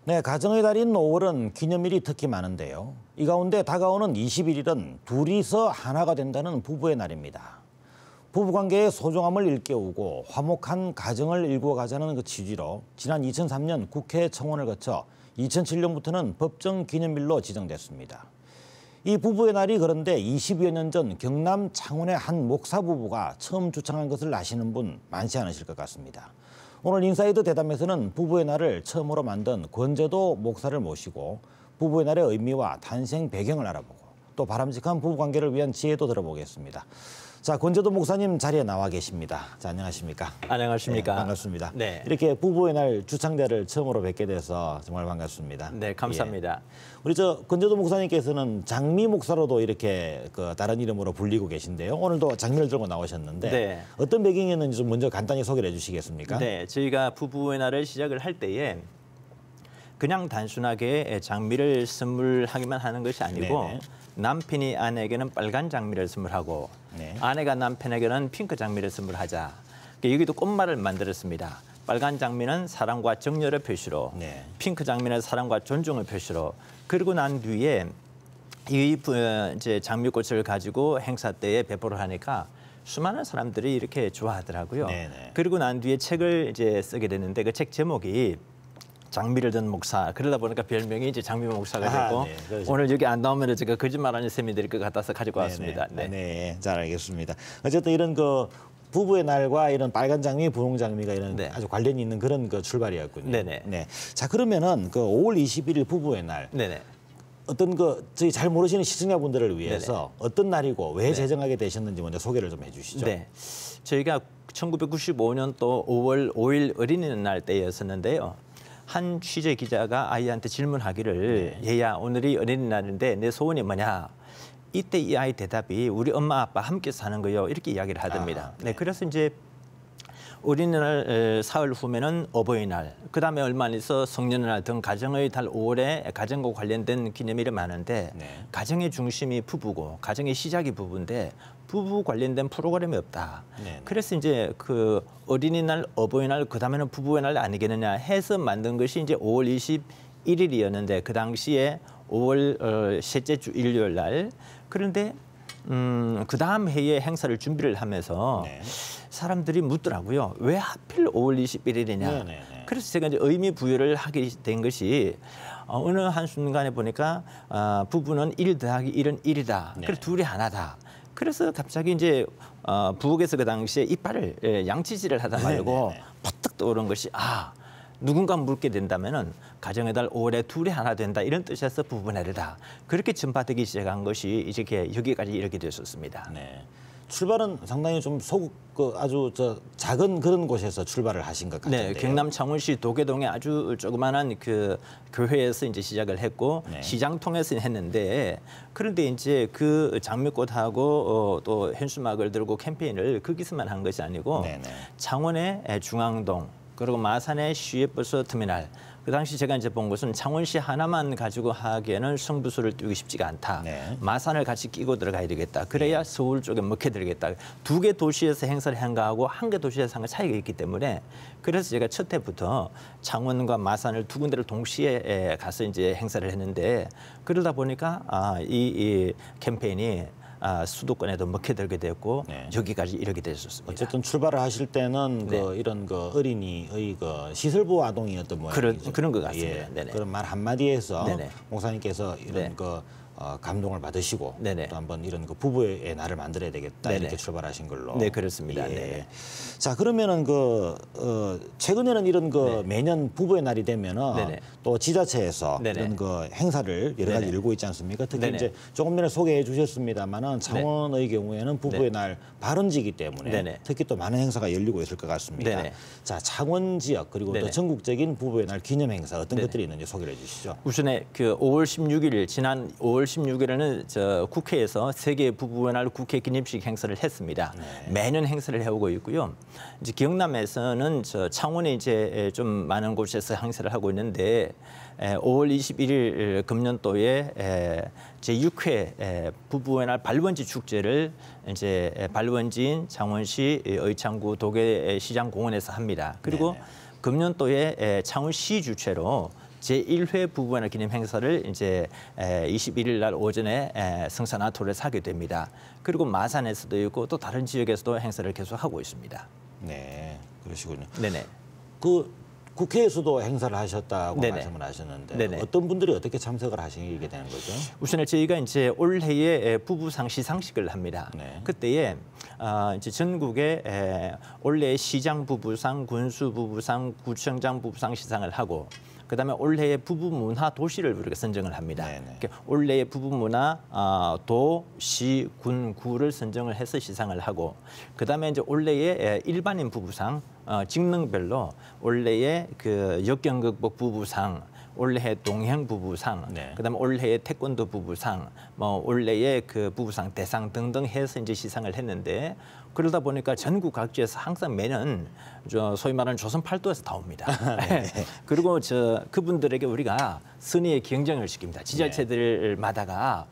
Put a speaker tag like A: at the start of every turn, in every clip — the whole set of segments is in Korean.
A: 네, 가정의 달인 5월은 기념일이 특히 많은데요. 이 가운데 다가오는 21일은 둘이서 하나가 된다는 부부의 날입니다. 부부관계의 소중함을 일깨우고 화목한 가정을 일구어가자는 그 취지로 지난 2003년 국회 청원을 거쳐 2007년부터는 법정 기념일로 지정됐습니다. 이 부부의 날이 그런데 20여 년 전 경남 창원의 한 목사 부부가 처음 주창한 것을 아시는 분 많지 않으실 것 같습니다. 오늘 인사이드 대담에서는 부부의 날을 처음으로 만든 권재도 목사를 모시고 부부의 날의 의미와 탄생 배경을 알아보고 또 바람직한 부부관계를 위한 지혜도 들어보겠습니다. 자, 권재도 목사님 자리에 나와 계십니다. 자, 안녕하십니까?
B: 안녕하십니까?
A: 네, 반갑습니다.
B: 네.
A: 이렇게 부부의 날 주창대를 처음으로 뵙게 돼서 정말 반갑습니다.
B: 네, 감사합니다.
A: 예. 우리 권재도 목사님께서는 장미 목사로도 이렇게 다른 이름으로 불리고 계신데요. 오늘도 장미를 들고 나오셨는데
B: 네.
A: 어떤 배경이었는지 좀 먼저 간단히 소개를 해주시겠습니까?
B: 네, 저희가 부부의 날을 시작을 할 때에 그냥 단순하게 장미를 선물하기만 하는 것이 아니고
A: 네네.
B: 남편이 아내에게는 빨간 장미를 선물하고
A: 네.
B: 아내가 남편에게는 핑크 장미를 선물하자. 여기도 꽃말을 만들었습니다. 빨간 장미는 사랑과 정열의 표시로,
A: 네.
B: 핑크 장미는 사랑과 존중의 표시로. 그리고 난 뒤에 이제 장미꽃을 가지고 행사 때에 배포를 하니까 수많은 사람들이 이렇게 좋아하더라고요.
A: 네네.
B: 그리고 난 뒤에 책을 이제 쓰게 됐는데 그 책 제목이 장미를 든 목사. 그러다 보니까 별명이 이제 장미 목사가 되고
A: 네,
B: 오늘 여기 안 나오면 제가 거짓말하는 셈이 될 것 같아서 가지고 왔습니다.
A: 네, 네, 잘 알겠습니다. 어쨌든 이런 부부의 날과 이런 빨간 장미, 분홍 장미가 이런
B: 네.
A: 아주 관련이 있는 그런 출발이었군요.
B: 네네.
A: 네. 자, 그러면은 5월 21일 부부의 날.
B: 네네.
A: 어떤 저희 잘 모르시는 시청자분들을 위해서
B: 네네.
A: 어떤 날이고 왜 제정하게 되셨는지 먼저 소개를 좀 해주시죠.
B: 네, 저희가 1995년도 5월 5일 어린이날 때였었는데요. 한 취재 기자가 아이한테 질문하기를 얘야 오늘이 어린이날인데 내 소원이 뭐냐. 이때 이 아이 대답이 우리 엄마 아빠 함께 사는 거요. 이렇게 이야기를 하답니다. 네, 그래서 이제 어린이날 사흘 후면은 어버이날, 그다음에 얼마 안 있어 성년의 등 가정의 달 5월에 가정과 관련된 기념일이 많은데
A: 네.
B: 가정의 중심이 부부고 가정의 시작이 부부인데 부부 관련된 프로그램이 없다.
A: 네.
B: 그래서 이제 그 어린이날, 어버이날, 그다음에는 부부의 날 아니겠느냐 해서 만든 것이 이제 5월 21일이었는데 그 당시에 5월 셋째 주 일요일 날. 그런데 그 다음 해에 행사를 준비를 하면서
A: 네.
B: 사람들이 묻더라고요. 왜 하필 5월 21일이냐.
A: 네네네.
B: 그래서 제가 이제 의미 부여를 하게 된 것이 어느 한순간에 보니까 부부는 1 더하기 1은 1이다.
A: 네.
B: 그래서 둘이 하나다. 그래서 갑자기 이제 부엌에서 그 당시에 이빨을 양치질을 하다 말고 퍼뜩 떠오른 것이 누군가 묻게 된다면은 가정의 달 5월에 둘이 하나 된다 이런 뜻에서 부부날이다. 그렇게 전파되기 시작한 것이 이렇게 여기까지 이렇게 됐었습니다.
A: 네. 출발은 상당히 좀 아주 작은 그런 곳에서 출발을 하신 것 같은데요.
B: 네, 경남 창원시 도계동의 아주 조그마한 그 교회에서 이제 시작을 했고
A: 네.
B: 시장 통해서 했는데 그런데 이제 그 장미꽃하고 또 현수막을 들고 캠페인을 거기서만 한 것이 아니고
A: 네네.
B: 창원의 중앙동 그리고 마산의 시외버스 터미널. 그 당시 제가 이제 본 것은 창원시 하나만 가지고 하기에는 승부수를 띄우기 쉽지가 않다.
A: 네.
B: 마산을 같이 끼고 들어가야 되겠다. 그래야 서울 쪽에 먹혀들겠다. 2개 도시에서 행사를 한 거하고 1개 도시에서 한 거 차이가 있기 때문에 그래서 제가 첫 해부터 창원과 마산을 2군데를 동시에 가서 이제 행사를 했는데 그러다 보니까 이 캠페인이 수도권에도 먹혀들게 됐고
A: 네.
B: 여기까지 이렇게 됐었습니다.
A: 어쨌든 출발을 하실 때는
B: 네.
A: 이런 어린이의 시설부 아동이었던 모양이죠.
B: 그런 것 같습니다.
A: 예.
B: 네네.
A: 그런 말 한마디에서
B: 네네.
A: 목사님께서 이런
B: 네.
A: 감동을 받으시고
B: 네네.
A: 또 한번 이런 부부의 날을 만들어야 되겠다
B: 네네.
A: 이렇게 출발하신 걸로.
B: 네, 그렇습니다.
A: 예.
B: 네네.
A: 자, 그러면은 최근에는 이런
B: 네.
A: 매년 부부의 날이 되면은
B: 네네.
A: 또 지자체에서
B: 네네.
A: 이런 행사를 여러 가지
B: 네네.
A: 열고 있지 않습니까? 특히
B: 네네.
A: 이제 조금 전에 소개해 주셨습니다만은 창원의 경우에는 부부의 날 발원지이기 때문에
B: 네네.
A: 특히 또 많은 행사가 열리고 있을 것 같습니다.
B: 네네.
A: 자, 창원 지역 그리고 또
B: 네네.
A: 전국적인 부부의 날 기념 행사 어떤
B: 네네.
A: 것들이 있는지 소개해 주시죠.
B: 우선에 그 5월 16일 지난 5월 16일에는 국회에서 세계 부부의 날 국회 기념식 행사를 했습니다.
A: 네.
B: 매년 행사를 해오고 있고요. 이제 경남에서는 창원에 이제 좀 많은 곳에서 행사를 하고 있는데 5월 21일 금년도에 제6회 부부의 날 발원지 축제를 이제 발원지인 창원시 의창구 도계시장 공원에서 합니다. 그리고
A: 네네.
B: 금년도에 창원시 주최로 제1회 부부의 기념 행사를 이제 21일 날 오전에 성산아토에서 하게 됩니다. 그리고 마산에서도 있고 또 다른 지역에서도 행사를 계속하고 있습니다.
A: 네, 그러시군요.
B: 네네.
A: 그 국회에서도 행사를 하셨다고
B: 네네.
A: 말씀을 하셨는데
B: 네네.
A: 어떤 분들이 어떻게 참석을 하시게 되는 거죠?
B: 우선 저희가 이제 올해에 부부상 시상식을 합니다.
A: 네.
B: 그때에 이제 전국에 올해 시장 부부상, 군수 부부상, 구청장 부부상 시상을 하고 그다음에 올해의 부부 문화 도시를 우리가 선정을 합니다. 그러니까 올해의 부부 문화 도, 시, 군, 구를 선정을 해서 시상을 하고 그다음에 이제 올해의 일반인 부부상 직능별로 올해의 그 역경극복 부부상, 올해의 동행 부부상,
A: 네.
B: 그다음에 올해의 태권도 부부상, 뭐 올해의 그 부부상 대상 등등 해서 이제 시상을 했는데 그러다 보니까 전국 각지에서 항상 매년 소위 말하는 조선 팔도에서 다 옵니다. 네. 그리고 그분들에게 우리가 선의의 경쟁을 시킵니다. 지자체들마다가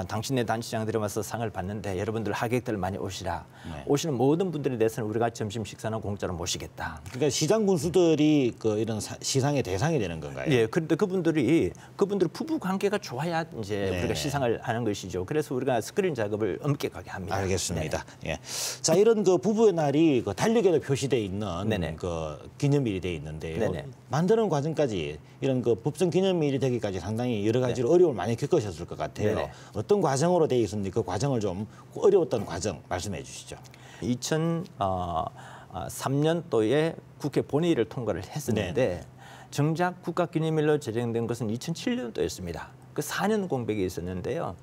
B: 당신네 단체장들이 와서 상을 받는데 여러분들 하객들 많이 오시라.
A: 네.
B: 오시는 모든 분들에 대해서는 우리가 점심 식사는 공짜로 모시겠다.
A: 그러니까 시장 군수들이 그 이런 시상의 대상이 되는 건가요?
B: 예, 그런데 그분들 부부 관계가 좋아야 이제
A: 네.
B: 우리가 시상을 하는 것이죠. 그래서 우리가 스크린 작업을 엄격하게 합니다.
A: 알겠습니다. 예. 자, 이런 그 부부의 날이 그 달력에도 표시돼 있는
B: 네네.
A: 그 기념일이 돼 있는데요.
B: 네네.
A: 만드는 과정까지 이런 그 법정 기념일이 되기까지 상당히 여러 가지로 어려움을 많이 겪으셨을 것 같아요.
B: 네네.
A: 어떤 과정으로 돼 있었는지 그 과정을 좀 어려웠던 과정 말씀해 주시죠.
B: 2003년도에 국회 본회의를 통과를 했었는데 정작 국가기념일로 제정된 것은 2007년도였습니다. 그 4년 공백이 있었는데요.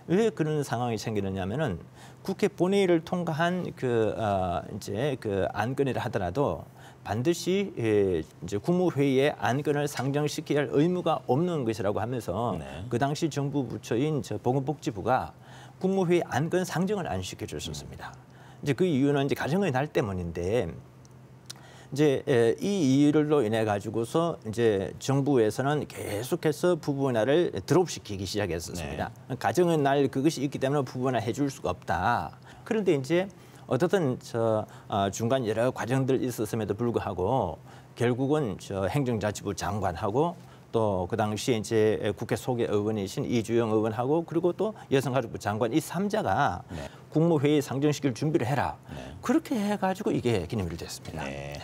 B: 왜 그런 상황이 생기느냐면은 국회 본회의를 통과한 이제 그 안건이라 하더라도 반드시 이제 국무회의에 안건을 상정시켜야 할 의무가 없는 것이라고 하면서 그 당시 정부 부처인 보건복지부가 국무회의 안건 상정을 안 시켜줬었습니다. 이제 그 이유는 이제 가정의 날 때문인데 이제 이 이유로 인해 가지고서 이제 정부에서는 계속해서 부부의 날을 드롭시키기 시작했었습니다. 가정의 날 그것이 있기 때문에 부부의 날 해줄 수가 없다. 그런데 이제 어떻든 중간 여러 과정들 있었음에도 불구하고 결국은 행정자치부 장관하고 또 그 당시에 이제 국회 소개 의원이신 이주영 의원하고 그리고 또 여성가족부 장관 이 3자가 국무회의 상정시킬 준비를 해라. 그렇게 해가지고 이게 기념일이 됐습니다.
A: 네.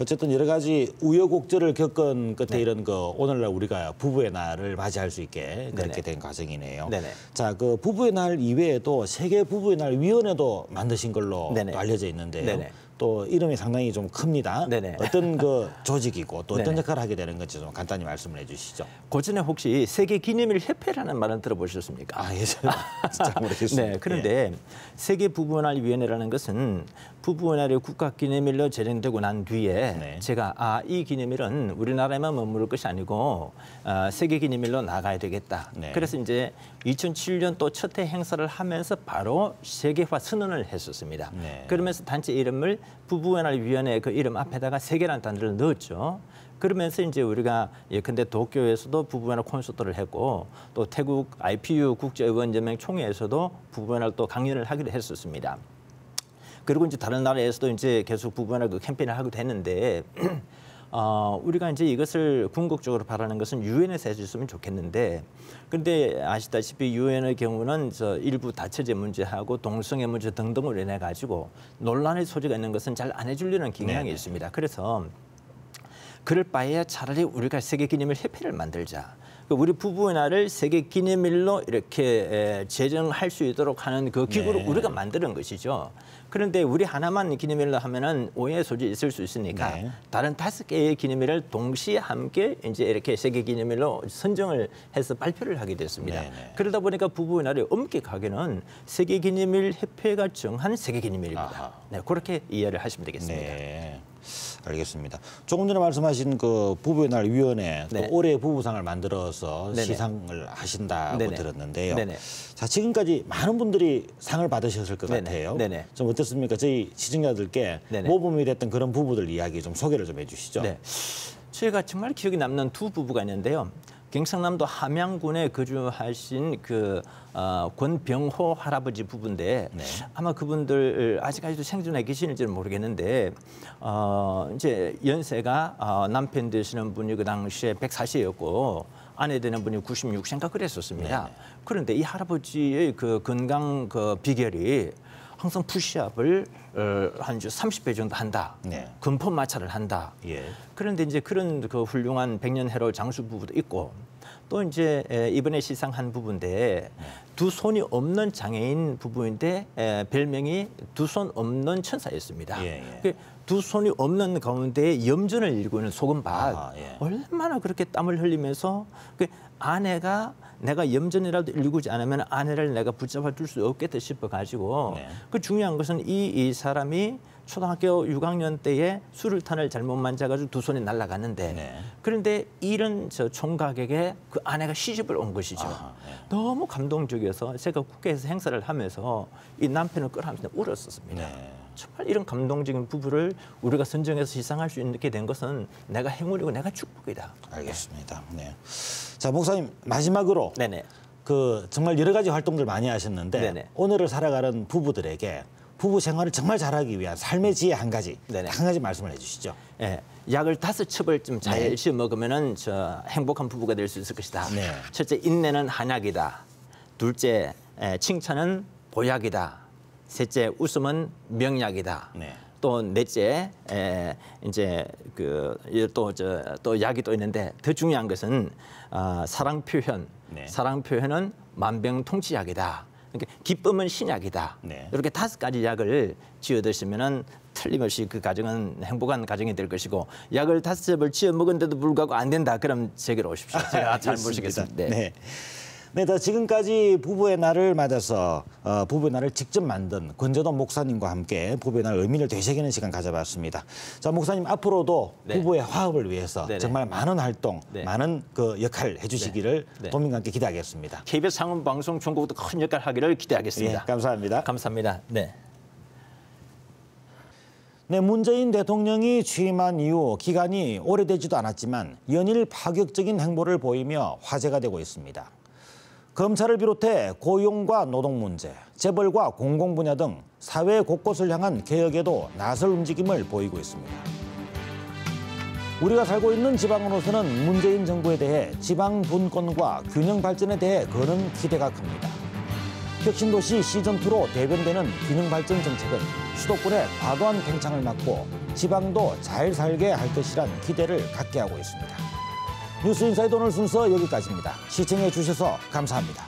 A: 어쨌든 여러 가지 우여곡절을 겪은 끝에 이런 오늘날 우리가 부부의 날을 맞이할 수 있게 그렇게 된 과정이네요.
B: 네네.
A: 자, 그 부부의 날 이외에도 세계 부부의 날 위원회도 만드신 걸로
B: 네네.
A: 또 알려져 있는데요.
B: 네네.
A: 또 이름이 상당히 좀 큽니다.
B: 네네.
A: 어떤 그 조직이고 또 어떤
B: 네네.
A: 역할을 하게 되는 건지 좀 간단히 말씀을 해주시죠.
B: 고전에 혹시 세계 기념일 협회라는 말은 들어보셨습니까?
A: 아, 예, 잘 모르겠습니다.
B: 네, 그런데 세계 부부날 위원회라는 것은 부부날이 국가 기념일로 제정되고 난 뒤에 제가 이 기념일은 우리나라에만 머무를 것이 아니고 세계 기념일로 나가야 되겠다. 그래서 이제 2007년 또 첫 해 행사를 하면서 바로 세계화 선언을 했었습니다. 그러면서 단체 이름을 부부날 위원회 그 이름 앞에다가 세계라는 단어를 넣었죠. 그러면서 이제 우리가 예컨대 도쿄에서도 부부연합 콘서트를 했고 또 태국 IPU 국제의원연맹 총회에서도 부부연합 또 강연을 하기로 했었습니다. 그리고 이제 다른 나라에서도 이제 계속 부부연합 그 캠페인을 하기도 했는데 우리가 이제 이것을 궁극적으로 바라는 것은 유엔에서 해줬으면 좋겠는데 그런데 아시다시피 유엔의 경우는 일부 다처제 문제하고 동성애 문제 등등으로 인해 가지고 논란의 소지가 있는 것은 잘 안 해주려는 경향이 있습니다. 그래서 그럴 바에야 차라리 우리가 세계기념일 협회를 만들자. 우리 부부의 날을 세계기념일로 이렇게 제정할 수 있도록 하는 그 기구를 우리가 만드는 것이죠. 그런데 우리 하나만 기념일로 하면은 오해의 소지 있을 수 있으니까 다른 5개의 기념일을 동시에 함께 이제 이렇게 세계기념일로 선정을 해서 발표를 하게 됐습니다. 그러다 보니까 부부의 날이 엄격하게는 세계기념일 협회가 정한 세계기념일입니다. 네, 그렇게 이해를 하시면 되겠습니다.
A: 네. 알겠습니다. 조금 전에 말씀하신 그 부부의 날 위원회 또 올해 부부상을 만들어서 시상을 하신다고 들었는데요. 자, 지금까지 많은 분들이 상을 받으셨을 것 같아요. 좀 어떻습니까? 저희 시청자들께 모범이 됐던 그런 부부들 이야기 좀 소개를 좀 해주시죠.
B: 저희가 정말 기억에 남는 두 부부가 있는데요. 경상남도 함양군에 거주하신 그 권병호 할아버지 부부인데
A: 네.
B: 아마 그분들 아직까지도 생존해 계시는지는 모르겠는데 이제 연세가 남편 되시는 분이 그 당시에 140이었고 아내 되는 분이 96세인가 그랬었습니다.
A: 네네.
B: 그런데 이 할아버지의 그 건강 그 비결이 항상 푸시업을 한 30배 정도 한다.
A: 네.
B: 근법 마찰을 한다.
A: 예.
B: 그런데 이제 그런 그 훌륭한 백년해로 장수 부부도 있고 또 이제 이번에 시상한 부부인데 두 손이 없는 장애인 부부인데 별명이 두 손 없는 천사였습니다.
A: 예, 예.
B: 그 두 손이 없는 가운데 염전을 일고 있는 소금밭
A: 아, 예.
B: 얼마나 그렇게 땀을 흘리면서 그 아내가 내가 염전이라도 일구지 않으면 아내를 내가 붙잡아 줄 수 없겠다 싶어 가지고
A: 네.
B: 그 중요한 것은 이 사람이 초등학교 6학년 때에 수류탄을 잘못 만져가지고 두 손이 날아갔는데
A: 네.
B: 그런데 이런 저 총각에게 그 아내가 시집을 온 것이죠.
A: 아하, 네.
B: 너무 감동적이어서 제가 국회에서 행사를 하면서 이 남편을 끌어안으면서 울었었습니다.
A: 네.
B: 정말 이런 감동적인 부부를 우리가 선정해서 시상할 수 있게 된 것은 내가 행운이고 내가 축복이다.
A: 알겠습니다. 네. 자, 목사님 마지막으로
B: 네네.
A: 그 정말 여러 가지 활동들 많이 하셨는데
B: 네네.
A: 오늘을 살아가는 부부들에게 부부 생활을 정말 잘하기 위한 삶의 지혜 한 가지,
B: 네네.
A: 한 가지 말씀을 해주시죠.
B: 예, 약을 5첩을 좀 잘
A: 네.
B: 씹어 먹으면은 저 행복한 부부가 될 수 있을 것이다.
A: 네.
B: 첫째, 인내는 한약이다. 둘째, 칭찬은 보약이다. 셋째, 웃음은 명약이다.
A: 네.
B: 또 넷째, 이제 또 약이 또 있는데 더 중요한 것은 사랑 표현.
A: 네.
B: 사랑 표현은 만병통치약이다. 그러니까 기쁨은 신약이다.
A: 네.
B: 이렇게 5가지 약을 지어 드시면은 틀림없이 그 가정은 행복한 가정이 될 것이고 약을 5첩을 지어 먹은데도 불구하고 안 된다. 그럼 제게로 오십시오. 제가 잘 모시겠습니다.
A: 네. 네, 지금까지 부부의 날을 맞아서 부부의 날을 직접 만든 권재돈 목사님과 함께 부부의 날 의미를 되새기는 시간 가져봤습니다. 자, 목사님 앞으로도
B: 네.
A: 부부의 화합을 위해서
B: 네네.
A: 정말 많은 활동,
B: 네.
A: 많은 그 역할 해주시기를
B: 네.
A: 도민과 함께 기대하겠습니다.
B: KBS 상원 방송 전국도 큰 역할 하기를 기대하겠습니다.
A: 예, 감사합니다.
B: 감사합니다. 네.
A: 네, 문재인 대통령이 취임한 이후 기간이 오래되지도 않았지만 연일 파격적인 행보를 보이며 화제가 되고 있습니다. 검찰을 비롯해 고용과 노동 문제, 재벌과 공공 분야 등 사회 곳곳을 향한 개혁에도 나설 움직임을 보이고 있습니다. 우리가 살고 있는 지방으로서는 문재인 정부에 대해 지방 분권과 균형 발전에 대해 거는 기대가 큽니다. 혁신도시 시즌2로 대변되는 균형 발전 정책은 수도권의 과도한 팽창을 막고 지방도 잘 살게 할 것이란 기대를 갖게 하고 있습니다. 뉴스 인사이드 오늘 순서 여기까지입니다. 시청해 주셔서 감사합니다.